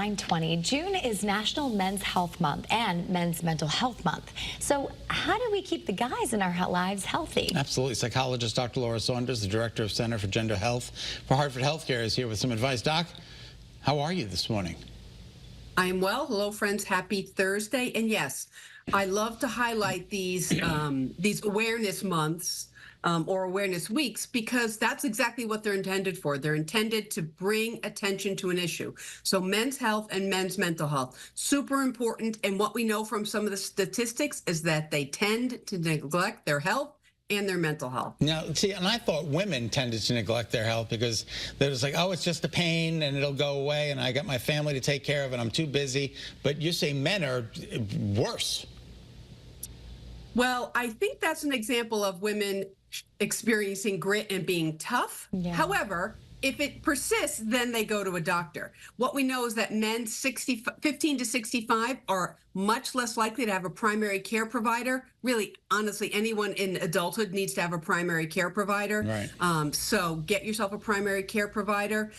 9:20. June is National Men's Health Month and Men's Mental Health Month. So how do we keep the guys in our lives healthy? Absolutely. Psychologist Dr. Saunders, the director of Center for Gender Health for Hartford Healthcare, is here with some advice. Doc, how are you this morning? I am well. Hello, friends. Happy Thursday. And yes, I love to highlight these awareness months or awareness weeks, because that's exactly what they're intended for. They're intended to bring attention to an issue. So men's health and men's mental health, super important. And what we know from some of the statistics is that they tend to neglect their health and their mental health. Now, see, and I thought women tended to neglect their health because they're just like, oh, it's just a pain and it'll go away and I got my family to take care of and I'm too busy. But you say men are worse. Well, I think that's an example of women experiencing grit and being tough. Yeah. However, if it persists, then they go to a doctor. What we know is that men 15 to 65 are much less likely to have a primary care provider. Really, honestly, anyone in adulthood needs to have a primary care provider. Right. So get yourself a primary care provider.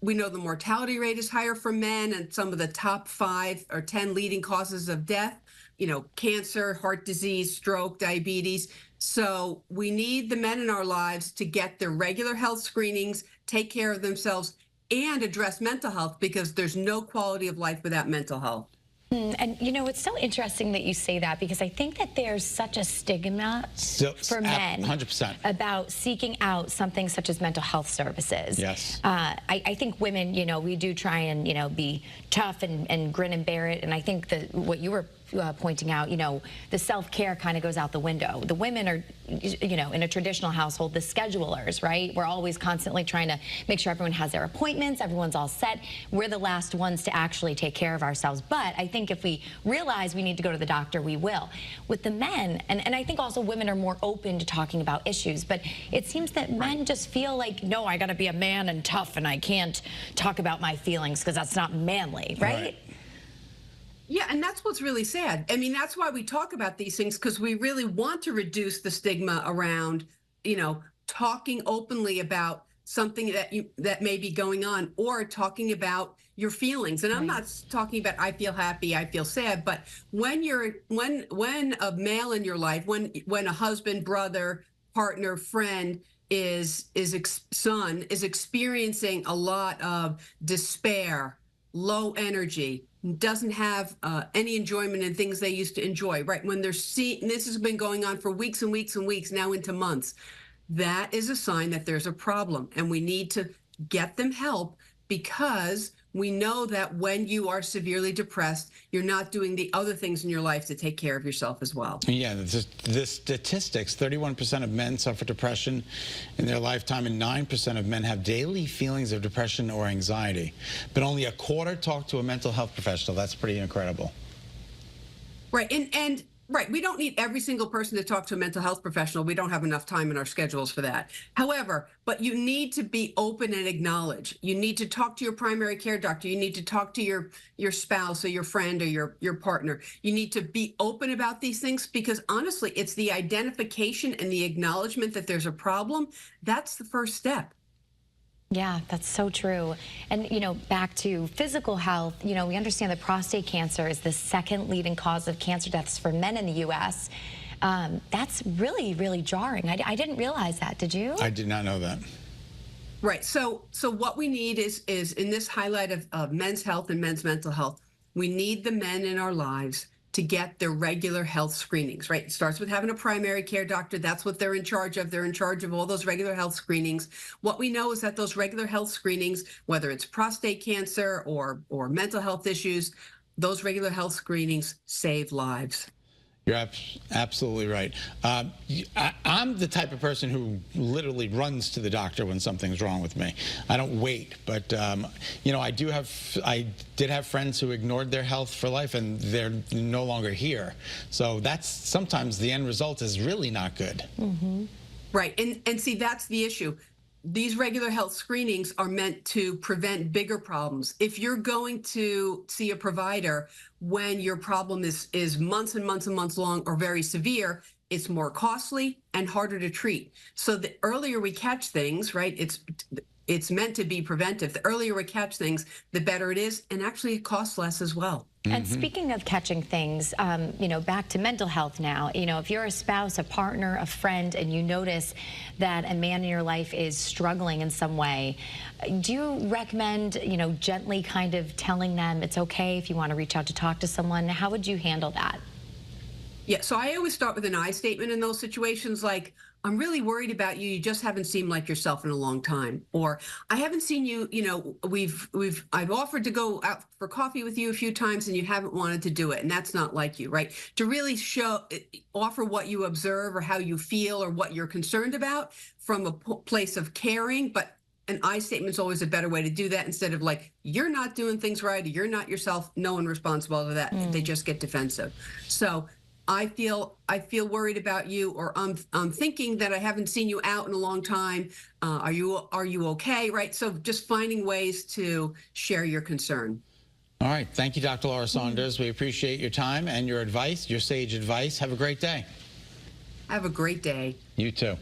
We know the mortality rate is higher for men, and some of the top 5 or 10 leading causes of death, cancer, heart disease, stroke, diabetes. So we need the men in our lives to get their regular health screenings, take care of themselves, and address mental health, because there's no quality of life without mental health. And it's so interesting that you say that, because I think that there's such a stigma for men 100% about seeking out something such as mental health services. Yes. I think women, we do try and, be tough and grin and bear it. And I think that what you were pointing out, the self-care kind of goes out the window. The women are, in a traditional household, the schedulers, right? We're always constantly trying to make sure everyone has their appointments, everyone's all set. We're the last ones to actually take care of ourselves. But I think if we realize we need to go to the doctor, we will. With the men, and I think also women are more open to talking about issues, but it seems that men just feel like, no, I gotta be a man and tough and I can't talk about my feelings because that's not manly, right? Yeah, and that's what's really sad. I mean, that's why we talk about these things, because we really want to reduce the stigma around, talking openly about something that may be going on, or talking about your feelings. And I'm not talking about I feel happy, I feel sad, but when a male in your life, when a husband, brother, partner, friend son is experiencing a lot of despair, low energy, doesn't have any enjoyment in things they used to enjoy, right? When they're seeing, this has been going on for weeks and weeks and weeks, now into months, that is a sign that there's a problem, and we need to get them help, because we know that when you are severely depressed, you're not doing the other things in your life to take care of yourself as well. Yeah, the statistics, 31% of men suffer depression in their lifetime, and 9% of men have daily feelings of depression or anxiety. But only a quarter talk to a mental health professional. That's pretty incredible. Right, and right, we don't need every single person to talk to a mental health professional. We don't have enough time in our schedules for that. However, but you need to be open and acknowledge. You need to talk to your primary care doctor. You need to talk to your spouse or your friend or your partner. You need to be open about these things, because honestly, it's the identification and the acknowledgement that there's a problem. That's the first step. Yeah, that's so true. And, back to physical health, we understand that prostate cancer is the second leading cause of cancer deaths for men in the U.S. That's really, really jarring. I didn't realize that. Did you? I did not know that. Right. So what we need is in this highlight of men's health and men's mental health, we need the men in our lives to get their regular health screenings, right? It starts with having a primary care doctor. That's what they're in charge of. They're in charge of all those regular health screenings. What we know is that those regular health screenings, whether it's prostate cancer or mental health issues, those regular health screenings save lives. You're absolutely right. I'm the type of person who literally runs to the doctor when something's wrong with me. I don't wait, but I did have friends who ignored their health for life, and they're no longer here. So that's sometimes the end result is really not good. Mm-hmm. Right, and see, that's the issue. These regular health screenings are meant to prevent bigger problems. If you're going to see a provider when your problem is months and months and months long or very severe, it's more costly and harder to treat. So the earlier we catch things, right, it's meant to be preventive. The earlier we catch things, the better it is, and actually it costs less as well. And speaking of catching things, back to mental health now, if you're a spouse, a partner, a friend, and you notice that a man in your life is struggling in some way, do you recommend, gently kind of telling them it's okay if you want to reach out to talk to someone? How would you handle that? Yeah, so I always start with an I statement in those situations, like, I'm really worried about you. You just haven't seemed like yourself in a long time. Or I haven't seen you, I've offered to go out for coffee with you a few times and you haven't wanted to do it. And that's not like you, right? To really offer what you observe or how you feel or what you're concerned about from a place of caring. But an I statement is always a better way to do that, instead of like, you're not doing things right, or you're not yourself. No one responsible to that. They just get defensive. So I feel worried about you, or I'm thinking that I haven't seen you out in a long time. Are you okay? Right. So just finding ways to share your concern. All right. Thank you, Dr. Laura Saunders. We appreciate your time and your advice, your sage advice. Have a great day. Have a great day. You too.